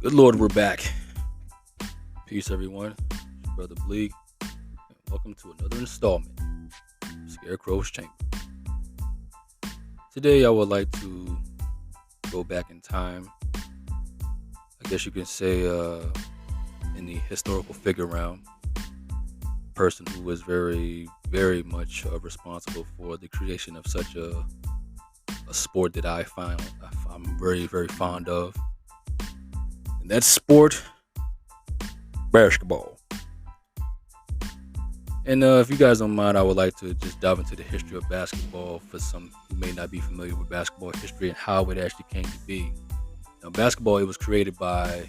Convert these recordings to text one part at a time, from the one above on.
Good Lord, we're back. Peace, everyone. It's your brother Bleak, and welcome to another installment of Scarecrow's Chamber. Today, I would like to go back in time. I guess you can say in the historical figure realm, person who was very, very much responsible for the creation of such a sport that I'm very, very fond of, and that's sport basketball. And if you guys don't mind, I would like to just dive into the history of basketball for some who may not be familiar with basketball history and how it actually came to be. Now, basketball it was created by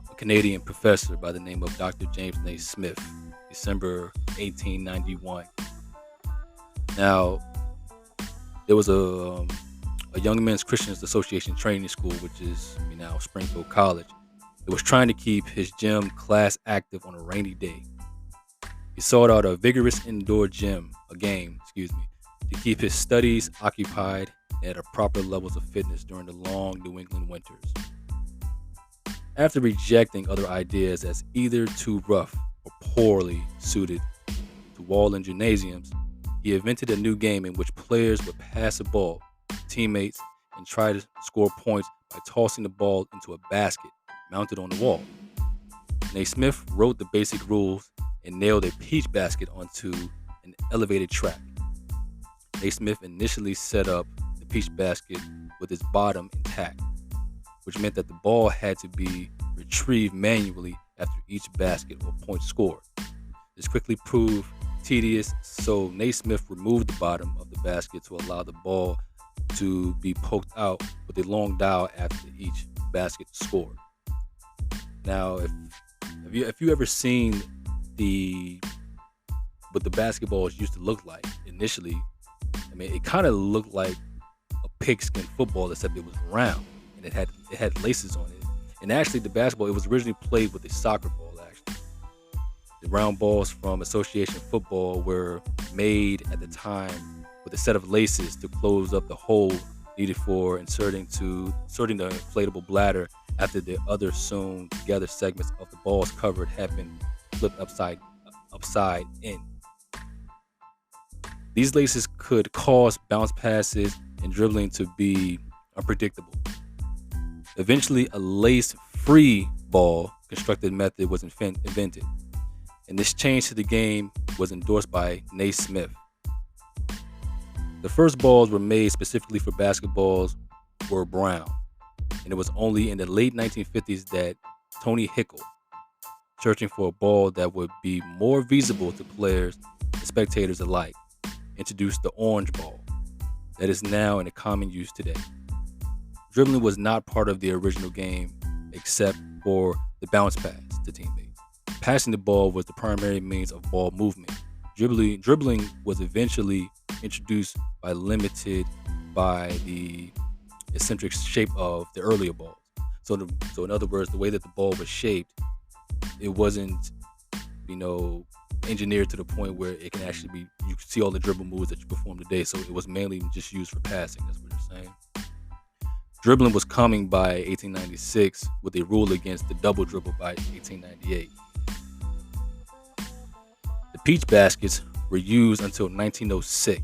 a Canadian professor by the name of Dr. James Naismith, December 1891. Now, there was a Young Men's Christians Association training school, which is now Springfield College. It was trying to keep his gym class active on a rainy day. He sought out a vigorous indoor game, to keep his studies occupied and at proper levels of fitness during the long New England winters. After rejecting other ideas as either too rough or poorly suited to wall and gymnasiums, he invented a new game in which players would pass a ball to teammates and try to score points by tossing the ball into a basket mounted on the wall. Naismith wrote the basic rules and nailed a peach basket onto an elevated track. Naismith initially set up the peach basket with its bottom intact, which meant that the ball had to be retrieved manually after each basket or point scored. This quickly proved tedious, so Naismith removed the bottom of the basket to allow the ball to be poked out with a long dial after each basket scored. Now, if you ever seen the what the basketballs used to look like initially, it kind of looked like a pigskin football, except it was round and it had laces on it. And actually, the basketball it was originally played with a soccer ball. Actually, the round balls from association football were made at the time with a set of laces to close up the hole needed for inserting the inflatable bladder after the other sewn together segments of the ball's cover had been flipped upside in. These laces could cause bounce passes and dribbling to be unpredictable. Eventually, a lace-free ball constructed method was invented, and this change to the game was endorsed by Naismith. The first balls were made specifically for basketballs were brown, and it was only in the late 1950s that Tony Hickle, searching for a ball that would be more visible to players and spectators alike, introduced the orange ball that is now in common use today. Dribbling was not part of the original game except for the bounce pass to teammates. Passing the ball was the primary means of ball movement. Dribbling was eventually introduced by limited by the eccentric shape of the earlier balls. So in other words, the way that the ball was shaped, it wasn't, engineered to the point where it can actually be. You can see all the dribble moves that you perform today. So it was mainly just used for passing. That's what they're saying. Dribbling was coming by 1896 with a rule against the double dribble by 1898. The peach baskets were used until 1906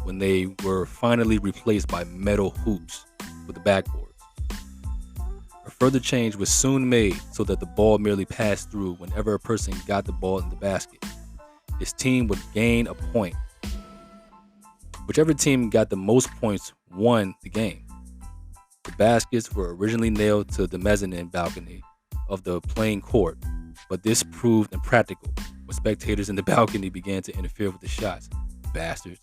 when they were finally replaced by metal hoops with the backboards. A further change was soon made so that the ball merely passed through whenever a person got the ball in the basket. His team would gain a point. Whichever team got the most points won the game. The baskets were originally nailed to the mezzanine balcony of the playing court, but this proved impractical when spectators in the balcony began to interfere with the shots. Bastards.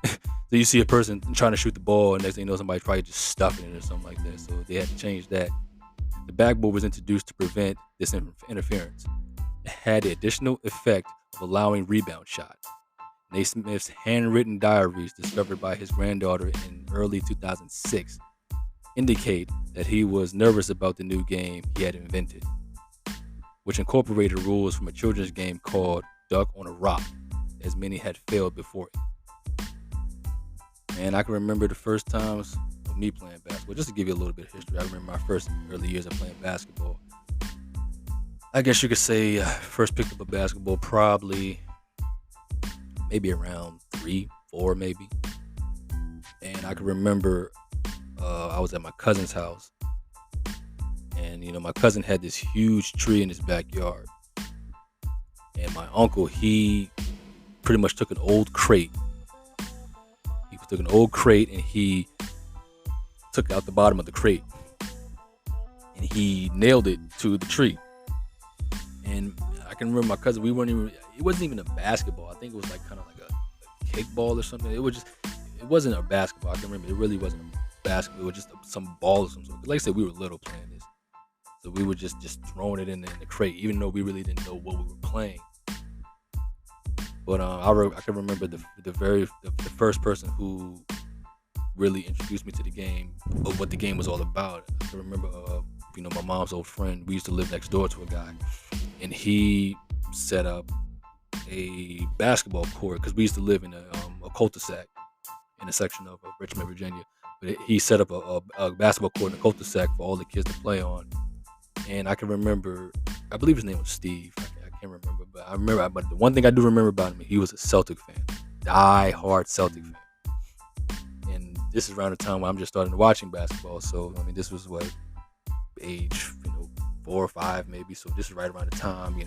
So you see a person trying to shoot the ball, and next thing you know, somebody's probably just stuffing it or something like that. So they had to change that. The backboard was introduced to prevent this interference. It had the additional effect of allowing rebound shots. Naismith's handwritten diaries, discovered by his granddaughter in early 2006, indicate that he was nervous about the new game he had invented, which incorporated rules from a children's game called Duck on a Rock, as many had failed before it. And I can remember the first times me playing basketball. Just to give you a little bit of history, I remember my first early years of playing basketball. I guess you could say first picked up a basketball probably maybe around 3, 4 maybe. And I can remember I was at my cousin's house, and my cousin had this huge tree in his backyard, and my uncle, he pretty much took an old crate. He took an old crate and he took out the bottom of the crate and he nailed it to the tree. And I can remember my cousin, it wasn't even a basketball. I think it was like kind of like a kickball or something. It wasn't a basketball. I can remember it really wasn't a basketball. It was just some ball or some sort. Like I said, we were little playing this. So we were just throwing it in the crate, even though we really didn't know what we were playing. But I can remember the first person who really introduced me to the game, of what the game was all about. I can remember, my mom's old friend. We used to live next door to a guy, and he set up a basketball court because we used to live in a cul-de-sac in a section of Richmond, Virginia. But he set up a basketball court in a cul-de-sac for all the kids to play on. And I can remember, I believe his name was Steve. I can't remember, but the one thing I do remember about him, he was a Celtic fan, die-hard Celtic fan. And this is around the time when I'm just starting watching basketball. So, this was age, 4 or 5 maybe. So this is right around the time,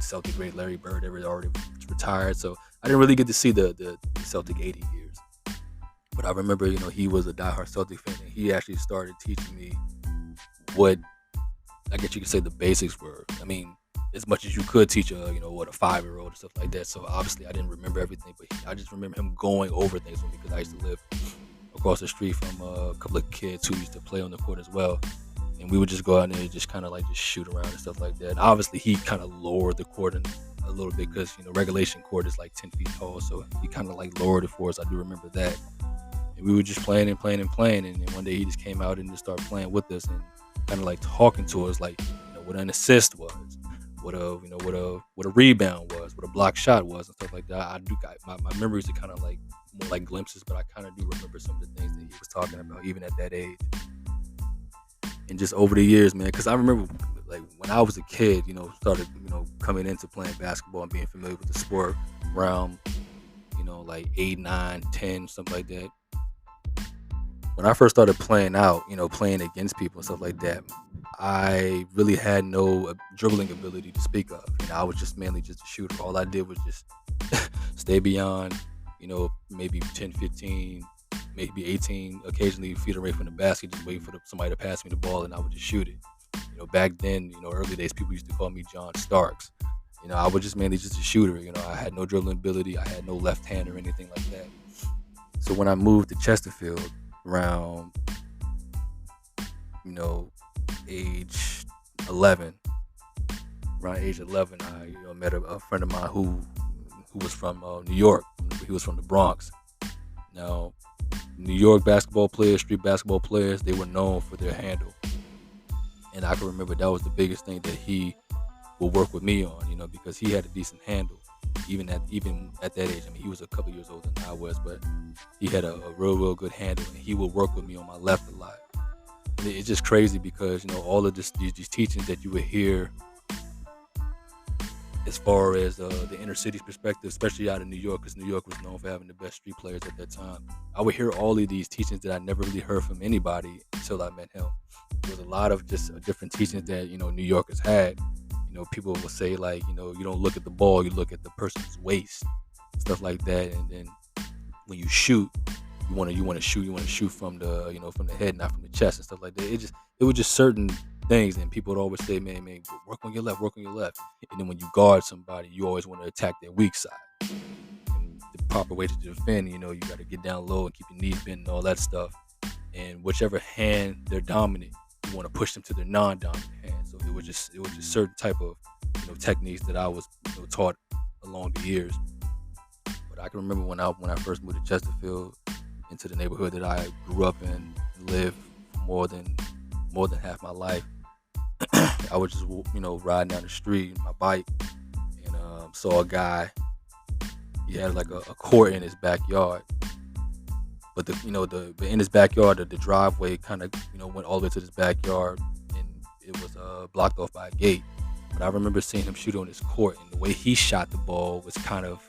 Celtic great Larry Bird already retired. So I didn't really get to see the Celtic 80 years. But I remember, he was a die-hard Celtic fan, and he actually started teaching me what, I guess you could say, the basics were. As much as you could teach a 5-year-old or stuff like that. So obviously I didn't remember everything, but I just remember him going over things with me because I used to live across the street from a couple of kids who used to play on the court as well. And we would just go out there and just kind of like just shoot around and stuff like that. And obviously he kind of lowered the court a little bit because, regulation court is like 10 feet tall. So he kind of like lowered it for us. I do remember that. And we were just playing. And then one day he just came out and just started playing with us and kind of like talking to us like, what an assist was, what a rebound was, what a block shot was, and stuff like that. My memories are kind of like more like glimpses, but I kind of do remember some of the things that he was talking about, even at that age. And just over the years, man, because I remember like when I was a kid, started, coming into playing basketball and being familiar with the sport around, like 8, 9, 10, something like that. When I first started playing out, playing against people and stuff like that, I really had no dribbling ability to speak of. I was just mainly just a shooter. All I did was just stay beyond, maybe 10, 15, maybe 18, occasionally feet away from the basket, just waiting for somebody to pass me the ball, and I would just shoot it. Back then, early days, people used to call me John Starks. I was just mainly just a shooter. I had no dribbling ability. I had no left hand or anything like that. So when I moved to Chesterfield around, age 11, I met a friend of mine who was from New York. He was from the Bronx. Now, New York basketball players, street basketball players, they were known for their handle. And I can remember that was the biggest thing that he would work with me on, because he had a decent handle. Even at that age, he was a couple years older than I was, but he had a real good handle, and he would work with me on my left a lot. And it's just crazy because all of these teachings that you would hear, as far as the inner city's perspective, especially out of New York, because New York was known for having the best street players at that time. I would hear all of these teachings that I never really heard from anybody until I met him. There was a lot of just different teachings that New Yorkers had. People will say like, you don't look at the ball, you look at the person's waist, stuff like that. And then when you shoot, you want to shoot from the from the head, not from the chest and stuff like that. It was just certain things, and people would always say, man, work on your left. And then when you guard somebody, you always want to attack their weak side. And the proper way to defend, you got to get down low and keep your knees bent and all that stuff. And whichever hand they're dominant, you want to push them to their non-dominant hand. So it was just certain type of techniques that I was taught along the years. But I can remember when I first moved to Chesterfield, into the neighborhood that I grew up in and lived for more than half my life. I would just riding down the street on my bike and saw a guy. He had like a court in his backyard, But the in his backyard, the driveway kind of went all the way to this backyard, and it was blocked off by a gate. But I remember seeing him shoot on his court, and the way he shot the ball was kind of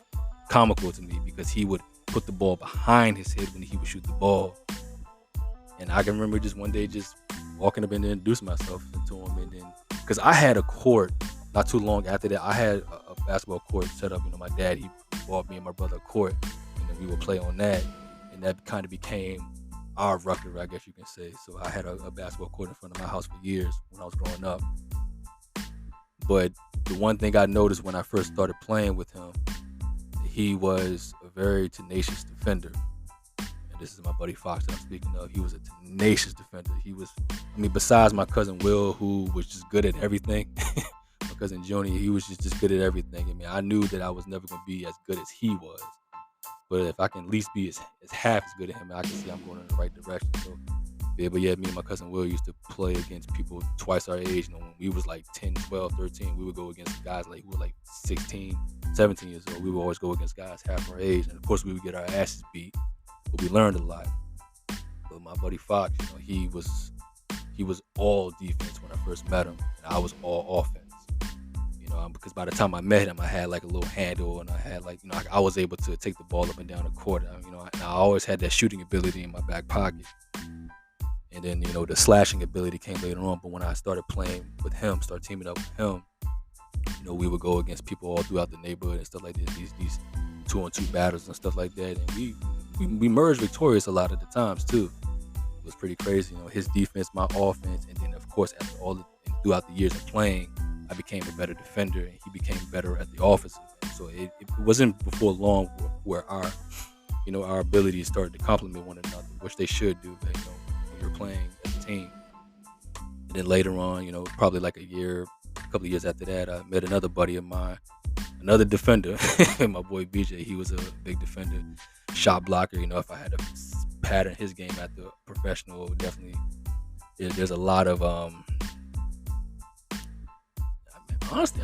comical to me because he would put the ball behind his head when he would shoot the ball. And I can remember just one day just walking up and introducing myself to him, and then because I had a court not too long after that, I had a basketball court set up. My dad he bought me and my brother a court, and then we would play on that, and that kind of became our record, I guess you can say. So I had a basketball court in front of my house for years when I was growing up. But the one thing I noticed when I first started playing with him, he was a very tenacious defender. And this is my buddy Fox that I'm speaking of. He was a tenacious defender. He was, besides my cousin Will, who was just good at everything, my cousin Joni, he was just good at everything. I knew that I was never going to be as good as he was. But if I can at least be as half as good as him, I can see I'm going in the right direction. So, yeah, but yeah, me and my cousin Will used to play against people twice our age. When we was like 10, 12, 13, we would go against guys who were like 16, 17 years old. We would always go against guys half our age. And of course, we would get our asses beat, but we learned a lot. But my buddy Fox, he was all defense when I first met him, and I was all offense. Because by the time I met him, I had like a little handle, and I had I was able to take the ball up and down the court. And I always had that shooting ability in my back pocket. And then, the slashing ability came later on. But when I started playing with him, started teaming up with him, we would go against people all throughout the neighborhood and stuff like that. These 2-on-2 battles and stuff like that. And we merged victorious a lot of the times too. It was pretty crazy. His defense, my offense, and then of course after throughout the years of playing, I became a better defender, and he became better at the offensive end. So it wasn't before long where our abilities started to complement one another, which they should do. When you're playing as a team. And then later on, probably like a couple of years after that, I met another buddy of mine, another defender, my boy BJ. He was a big defender, shot blocker. If I had to pattern his game at the professional, definitely. There's a lot of honestly,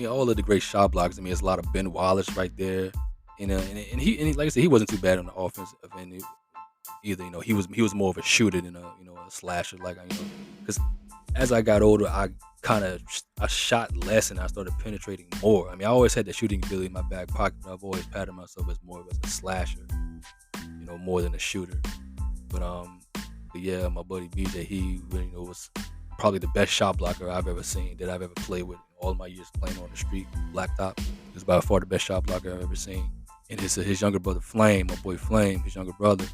all of the great shot blockers. There's a lot of Ben Wallace right there, and he like I said, he wasn't too bad on the offensive end either. He was more of a shooter than a slasher. Because as I got older, I shot less and I started penetrating more. I always had the shooting ability in my back pocket, but I've always patterned myself as more of a slasher, more than a shooter. But yeah, my buddy BJ, he was probably the best shot blocker I've ever seen, that I've ever played with. All my years playing on the street, blacktop, he was by far the best shot blocker I've ever seen. And his younger brother Flame, my boy Flame, his younger brother,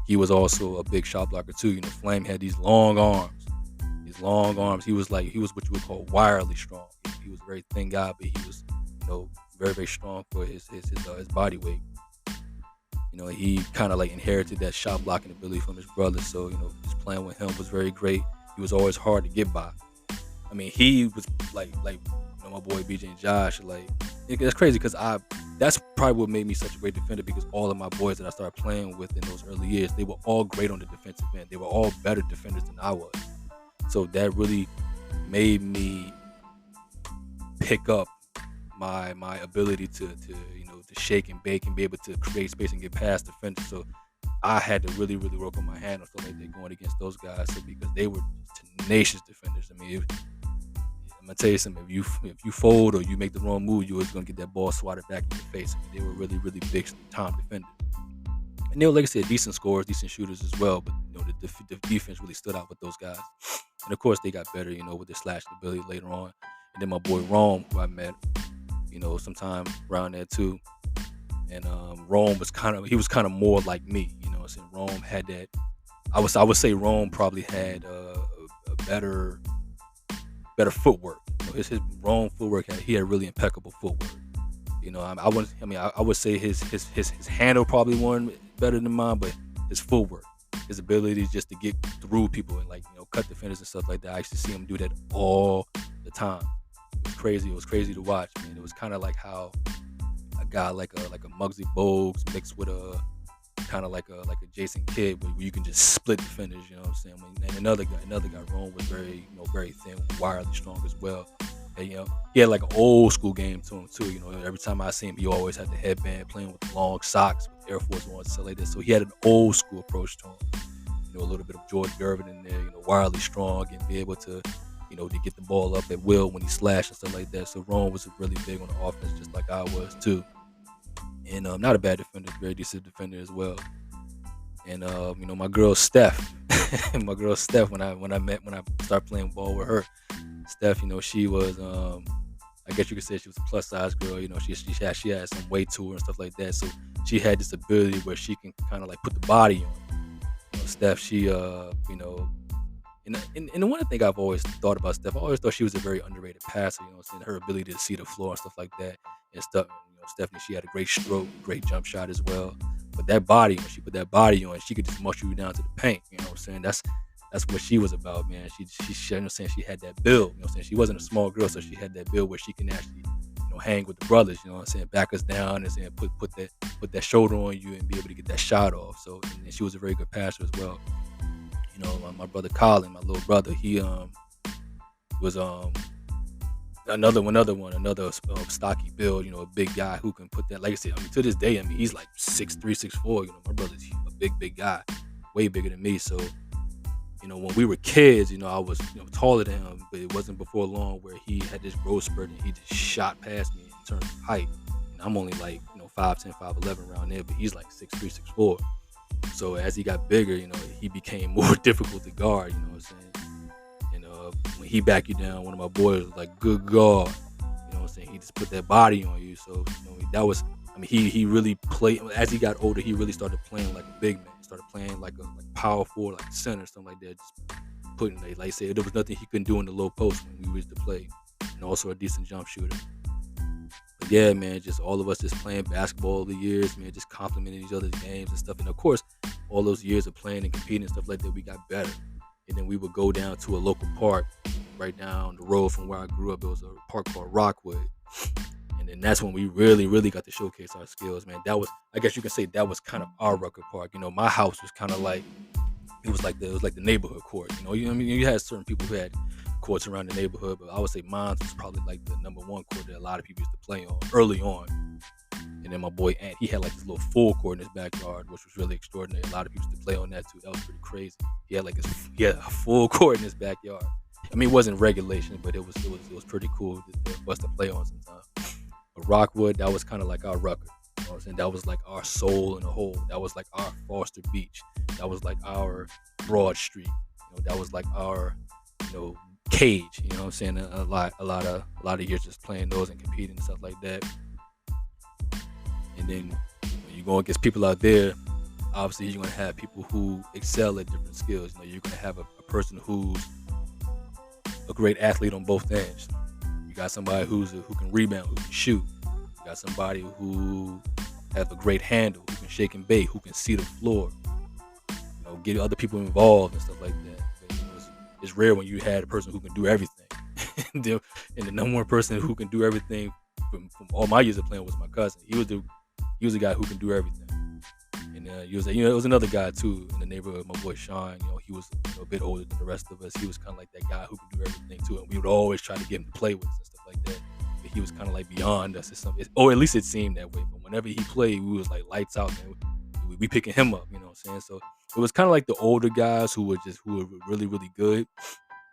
he was also a big shot blocker too. Flame had these long arms. He was what you would call wirely strong. He was a very thin guy, but he was, very, very strong for his body weight. He kind of inherited that shot blocking ability from his brother. So, just playing with him was very great. He was always hard to get by. He was my boy BJ and Josh. That's crazy because that's probably what made me such a great defender, because all of my boys that I started playing with in those early years, they were all great on the defensive end. They were all better defenders than I was. So that really made me pick up my ability to shake and bake and be able to create space and get past defenders. So I had to really, really work on my hand or stuff like that going against those guys. So because they were tenacious defenders. I'm gonna tell you something. If you fold or you make the wrong move, you're always gonna get that ball swatted back in your face. They were really, really big time defenders. And they were, like I said, decent scorers, decent shooters as well. But the defense really stood out with those guys. And of course, they got better, with their slashing ability later on. And then my boy Rome, who I met, sometime around there too. And Rome was kind of more like me. Rome had that. I would say Rome probably had a better footwork. His Rome footwork he had really impeccable footwork. I would say his handle probably wasn't better than mine, but his footwork, his ability just to get through people and cut defenders and stuff like that. I used to see him do that all the time. It was crazy. It was crazy to watch, man. It was kind of like how a guy like a Muggsy Bogues mixed with a kind of like a Jason Kidd, where you can just split defenders. You know what I'm saying? And another guy, Rome was very very thin, wirely strong as well. And, he had like an old school game to him too. Every time I see him, he always had the headband, playing with the long socks, with Air Force Ones, stuff like that. So he had an old school approach to him. A little bit of George Gervin in there. Wildly strong and be able to, to get the ball up at will when he slashed and stuff like that. So Rome was really big on the offense, just like I was too. And not a bad defender, very decent defender as well. And my girl Steph, my girl Steph, when I started playing ball with her, Steph, she was, I guess you could say she was a plus size girl. She had some weight to her and stuff like that. So she had this ability where she can kind of like put the body on. Steph, she, and the one thing I've always thought about Steph, I always thought she was a very underrated passer. Her ability to see the floor and stuff like that and stuff. Stephanie, she had a great stroke, great jump shot as well. But that body, when she put that body on, she could just muscle you down to the paint. You know what I'm saying? That's what she was about, man. She she had that build. You know what I'm saying? She wasn't a small girl, so she had that build where she can actually, hang with the brothers. You know what I'm saying? Back us down and saying put that shoulder on you and be able to get that shot off. So and she was a very good passer as well. My brother Colin, my little brother, he was another stocky build, a big guy who can put that. Like I said, to this day, he's like 6'3", 6'4". My brother's a big guy, way bigger than me. So, when we were kids, I was taller than him, but it wasn't before long where he had this growth spurt and he just shot past me in terms of height. And I'm only like 5'10", 5'11" around there, but he's like 6'3", 6'4". So as he got bigger, he became more difficult to guard. You know what I'm saying? And when he back you down, one of my boys was like, "Good God," you know what I'm saying? He just put that body on you. So that was. He really played. As he got older, he really started playing like a big man. Started playing like power forward, like center, something like that. Just putting like I said, there was nothing he couldn't do in the low post when we used to play, and also a decent jump shooter. But yeah, man, just all of us just playing basketball over the years, man, just complimenting each other's games and stuff. And of course, all those years of playing and competing and stuff like that, we got better. And then we would go down to a local park right down the road from where I grew up. It was a park called Rockwood. And then that's when we really, really got to showcase our skills, man. That was, I guess you can say, that was kind of our Rucker Park. My house was kind of like, it was like the neighborhood court. You had certain people who had courts around the neighborhood, but I would say mine was probably like the number one court that a lot of people used to play on early on. And then my boy Ant, he had like this little full court in his backyard, which was really extraordinary. A lot of people used to play on that too. That was pretty crazy. He had a full court in his backyard. It wasn't regulation, but it was pretty cool for us to play on sometimes. But Rockwood, that was kind of like our Rucker. You know what I'm saying? That was like our soul in a whole. That was like our Foster Beach. That was like our Broad Street. That was like our, cage. You know what I'm saying? A lot of years just playing those and competing and stuff like that. And then when you go against people out there, obviously you're gonna have people who excel at different skills. You're gonna have a person who's a great athlete on both ends. You got somebody who can rebound, who can shoot. You got somebody who has a great handle, who can shake and bake, who can see the floor. Get other people involved and stuff like that. But, it's rare when you had a person who can do everything. And the number one person who can do everything from all my years of playing was my cousin. He was the guy who can do everything. And it was another guy too in the neighborhood, my boy Sean. He was a bit older than the rest of us. He was kind of like that guy who could do everything too, and we would always try to get him to play with us and stuff like that. But he was kind of like beyond us or something, or at least it seemed that way. But whenever he played, we was like lights out, man. We picking him up, you know what I'm saying? So it was kind of like the older guys who were really, really good.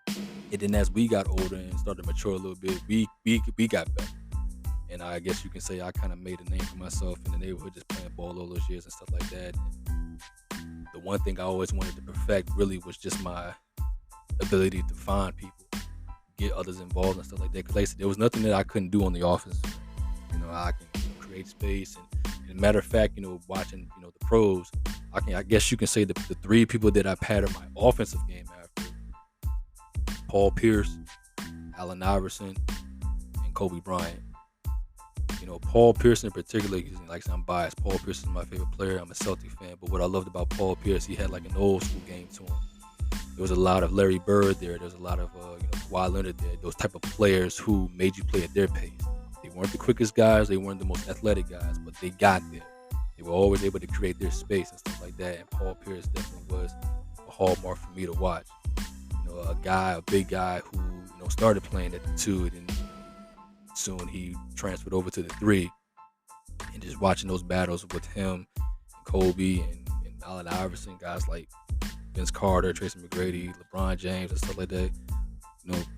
And then as we got older and started to mature a little bit, we got better. And I guess you can say I kind of made a name for myself in the neighborhood, just playing ball all those years and stuff like that. And the one thing I always wanted to perfect really was just my ability to find people, get others involved and stuff like that. Because there was nothing that I couldn't do on the offense. I can create space. And matter of fact, watching, the pros, I guess you can say the three people that I patterned my offensive game after: Paul Pierce, Allen Iverson, and Kobe Bryant. Paul Pierce in particular, like I'm biased. Paul Pierce is my favorite player. I'm a Celtic fan, but what I loved about Paul Pierce, he had like an old school game to him. There was a lot of Larry Bird there. There's a lot of Kawhi Leonard there. Those type of players who made you play at their pace. They weren't the quickest guys. They weren't the most athletic guys, but they got there. They were always able to create their space and stuff like that. And Paul Pierce definitely was a hallmark for me to watch. A big guy who started playing at the 2 and soon he transferred over to the three, and just watching those battles with him, and Kobe, and Allen Iverson, guys like Vince Carter, Tracy McGrady, LeBron James, and stuff like that.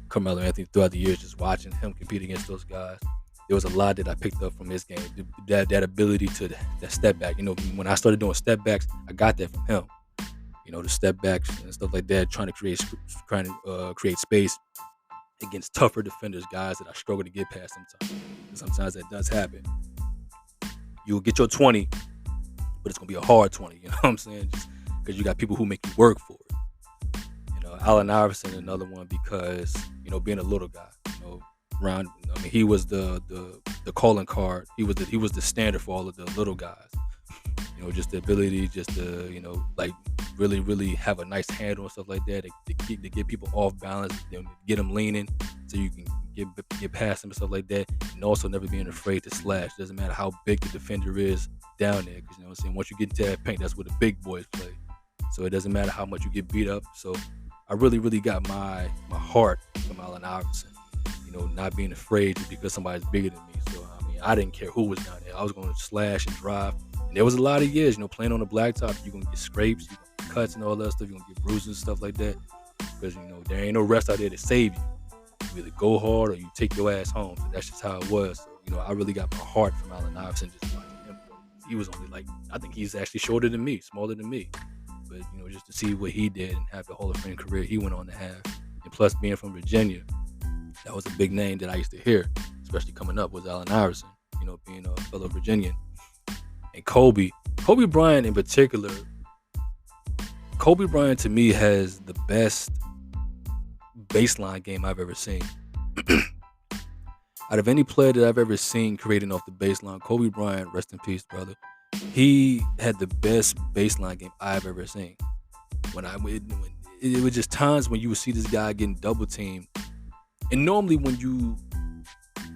Carmelo Anthony throughout the years, just watching him compete against those guys. There was a lot that I picked up from his game. That ability to that step back. When I started doing step backs, I got that from him. The step backs and stuff like that, trying to create space against tougher defenders, guys that I struggle to get past sometimes. And sometimes that does happen. You'll get your 20, but it's gonna be a hard 20. You know what I'm saying? Just because you got people who make you work for it. Allen Iverson, another one, because being a little guy, around. He was the calling card. He was the standard for all of the little guys. Just the ability, just to like really, really have a nice handle and stuff like that to get people off balance, get them leaning, so you can get past them and stuff like that, and also never being afraid to slash. Doesn't matter how big the defender is down there, because once you get into that paint, that's where the big boys play. So it doesn't matter how much you get beat up. So I really, really got my heart from Allen Iverson. Not being afraid just because somebody's bigger than me. So I didn't care who was down there. I was going to slash and drive. And there was a lot of years, playing on the blacktop, you're going to get scrapes, you're going to get cuts and all that stuff. You're going to get bruises and stuff like that. Because, there ain't no rest out there to save you. You either go hard or you take your ass home. So that's just how it was. So, I really got my heart from Allen Iverson just watching him. He was only I think he's actually shorter than me, smaller than me. But, just to see what he did and have the Hall of Fame career he went on to have. And plus being from Virginia, that was a big name that I used to hear, especially coming up, was Allen Iverson, being a fellow Virginian. And Kobe Bryant in particular, Kobe Bryant to me has the best baseline game I've ever seen. Out of any player that I've ever seen creating off the baseline, Kobe Bryant, rest in peace, brother, he had the best baseline game I've ever seen. It was just times when you would see this guy getting double teamed. And normally when you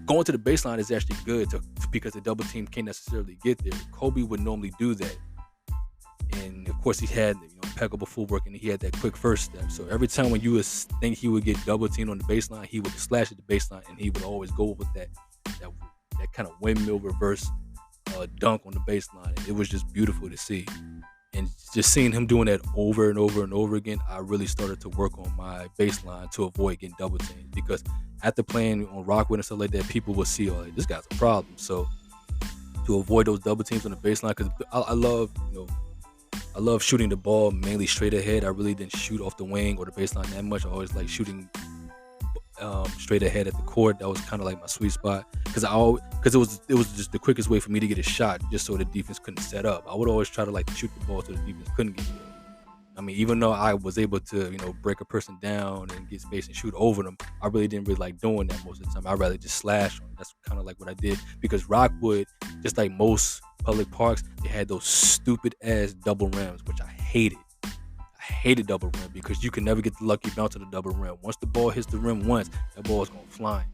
go into the baseline is actually good because the double team can't necessarily get there. Kobe would normally do that. And of course he had impeccable footwork and he had that quick first step. So every time when you would think he would get double teamed on the baseline, he would slash at the baseline and he would always go with that kind of windmill reverse dunk on the baseline. It was just beautiful to see. And just seeing him doing that over and over and over again, I really started to work on my baseline to avoid getting double teamed. Because after playing on Rockwood and stuff like that, people will see, this guy's a problem. So to avoid those double teams on the baseline, because I love shooting the ball mainly straight ahead. I really didn't shoot off the wing or the baseline that much. I always like shooting straight ahead at the court. That was kind of like my sweet spot, because it was just the quickest way for me to get a shot, just so the defense couldn't set up. I would always try to shoot the ball so the defense couldn't get there. Even though I was able to break a person down and get space and shoot over them, I really didn't really like doing that most of the time. I'd rather just slash them. That's kind of like what I did, because Rockwood, just like most public parks, they had those stupid ass double rims, which I hated. I hated double rim because you can never get the lucky bounce to the double rim. Once the ball hits the rim once, that ball is going flying.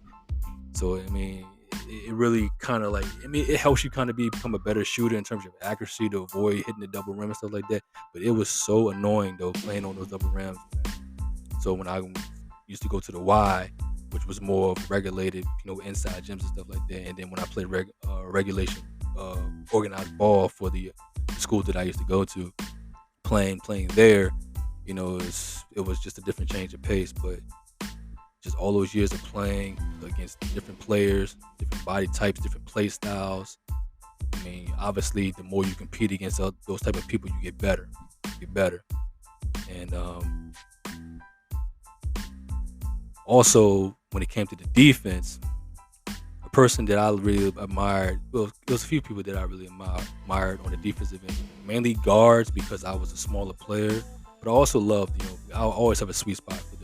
So, it really kind of it helps you kind of become a better shooter in terms of accuracy to avoid hitting the double rim and stuff like that. But it was so annoying, though, playing on those double rims. So when I used to go to the Y, which was more regulated, inside gyms and stuff like that. And then when I played regulation, organized ball for the school that I used to go to, playing there, it was just a different change of pace. But just all those years of playing against different players, different body types, different play styles. Obviously, the more you compete against those type of people, you get better. And also, when it came to the defense, a person that I really admired, well, there was a few people that I really admired on the defensive end, mainly guards, because I was a smaller player. But I also loved, I always have a sweet spot for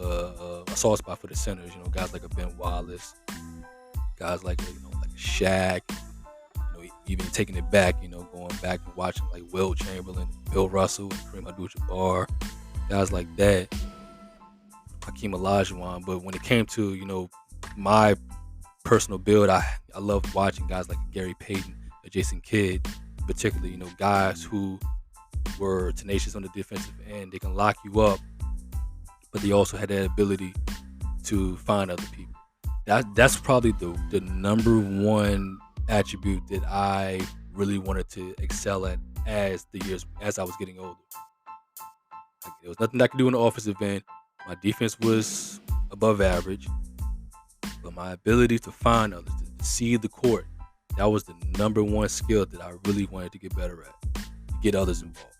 a soft spot for the centers. Guys like a Ben Wallace, guys like like Shaq. Even taking it back, going back and watching like Will Chamberlain, Bill Russell, and Kareem Abdul-Jabbar, guys like that, Hakeem Olajuwon. But when it came to my personal build, I loved watching guys like Gary Payton, Jason Kidd, particularly guys who were tenacious on the defensive end. They can lock you up, but they also had that ability to find other people. that's probably the number one attribute that I really wanted to excel at as I was getting older. Like, there was nothing I could do in the offensive end. My defense was above average, but my ability to find others, to see the court, that was the number one skill that I really wanted to get better at, to get others involved.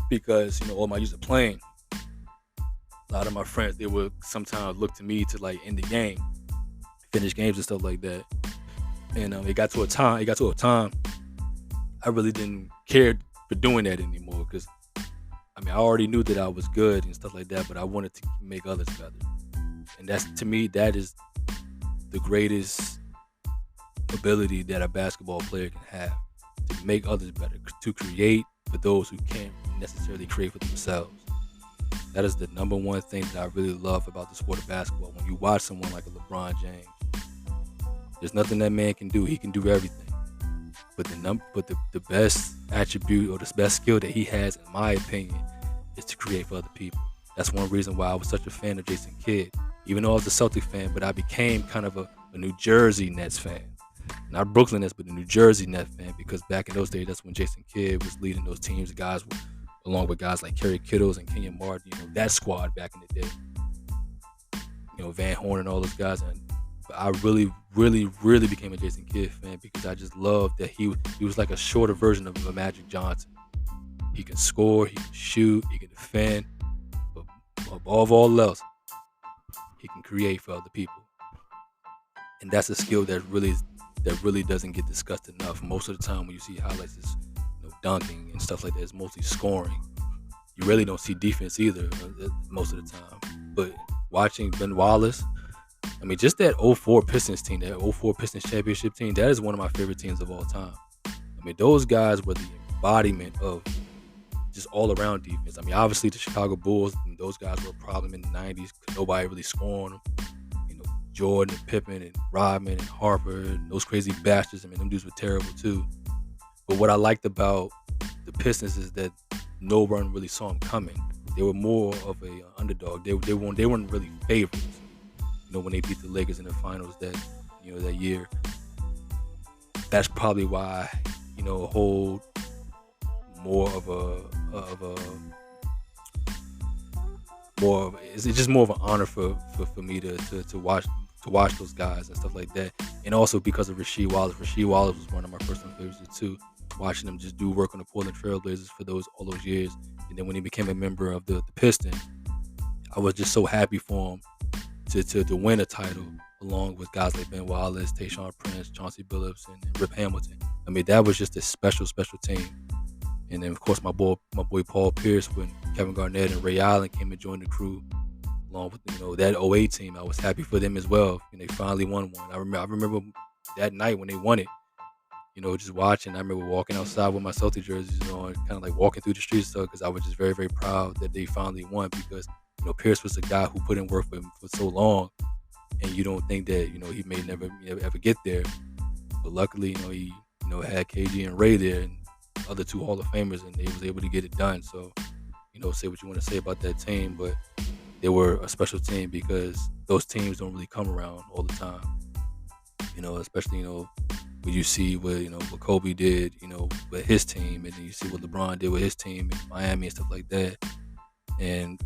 Because all my years of playing, a lot of my friends they would sometimes look to me to like end the game, finish games and stuff like that. And it got to a time I really didn't care for doing that anymore because I already knew that I was good and stuff like that, but I wanted to make others better. And that's to me, that is the greatest ability that a basketball player can have, to make others better, to create for those who can't necessarily create for themselves. That is the number one thing that I really love about the sport of basketball. When you watch someone like a LeBron James, there's nothing that man can do. He can do everything. But the best attribute or the best skill that he has, in my opinion, is to create for other people. That's one reason why I was such a fan of Jason Kidd. Even though I was a Celtic fan, but I became kind of a New Jersey Nets fan. Not Brooklyn Nets, but a New Jersey Nets fan, because back in those days, that's when Jason Kidd was leading those teams, along with guys like Kerry Kittles and Kenyon Martin, that squad back in the day. Van Horn and all those guys. And I really, really, really became a Jason Kidd fan because I just loved that he was like a shorter version of a Magic Johnson. He can score, he can shoot, he can defend, but above all else, he can create for other people. And that's a skill that really doesn't get discussed enough. Most of the time when you see highlights, it's dunking and stuff like that, it's mostly scoring. You really don't see defense either most of the time. But watching Ben Wallace, just that 04 Pistons team, that 04 Pistons championship team, that is one of my favorite teams of all time. Those guys were the embodiment of just all-around defense. Obviously the Chicago Bulls, those guys were a problem in the 90s because nobody really scored on them. Jordan and Pippen and Rodman and Harper and those crazy bastards. Them dudes were terrible too. But what I liked about the Pistons is that no one really saw them coming. They were more of a underdog. They weren't really favorites. When they beat the Lakers in the finals that year. That's probably why hold more of it's just more of an honor for me to watch those guys and stuff like that. And also because of Rasheed Wallace. Rasheed Wallace was one of my personal favorites too. Watching him just do work on the Portland Trailblazers for all those years. And then when he became a member of the Pistons, I was just so happy for him to win a title along with guys like Ben Wallace, Tayshaun Prince, Chauncey Billups, and Rip Hamilton. That was just a special, special team. And then of course my boy Paul Pierce, when Kevin Garnett and Ray Allen came and joined the crew, along with that 08 team. I was happy for them as well. And they finally won one. I remember that night when they won it, just watching. I remember walking outside with my Celtic jerseys on, kind of like walking through the streets stuff, because I was just very, very proud that they finally won, because Pierce was a guy who put in work for so long, and you don't think that he may never ever get there. But luckily, he had KG and Ray there and other two Hall of Famers, and they was able to get it done. So say what you want to say about that team, but they were a special team because those teams don't really come around all the time. Especially when you see what Kobe did, with his team, and then you see what LeBron did with his team in Miami and stuff like that. And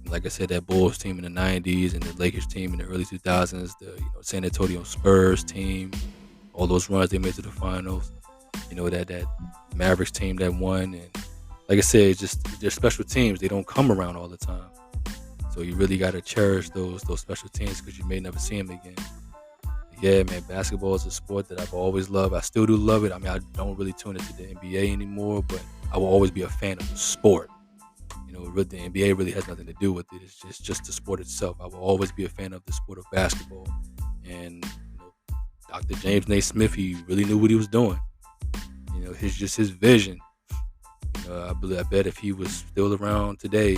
like I said, that Bulls team in the 90s and the Lakers team in the early 2000s, the San Antonio Spurs team, all those runs they made to the finals, that Mavericks team that won. And like I said, it's just they're special teams. They don't come around all the time. So you really got to cherish those special teams, because you may never see them again. Yeah, man, basketball is a sport that I've always loved. I still do love it. I don't really tune into the NBA anymore, but I will always be a fan of the sport. The NBA really has nothing to do with it. It's just the sport itself. I will always be a fan of the sport of basketball. And Dr. James Naismith, he really knew what he was doing. His vision. I bet if he was still around today,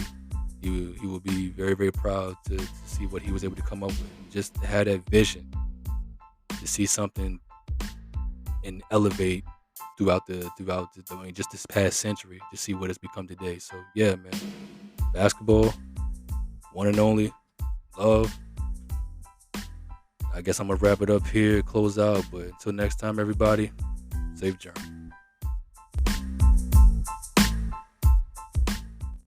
he would be very, very proud to see what he was able to come up with. And just to have that vision, to see something and elevate throughout just this past century, to see what it's become today. So yeah, man, basketball, one and only, love. I guess I'm gonna wrap it up here, close out. But until next time, everybody, safe journey.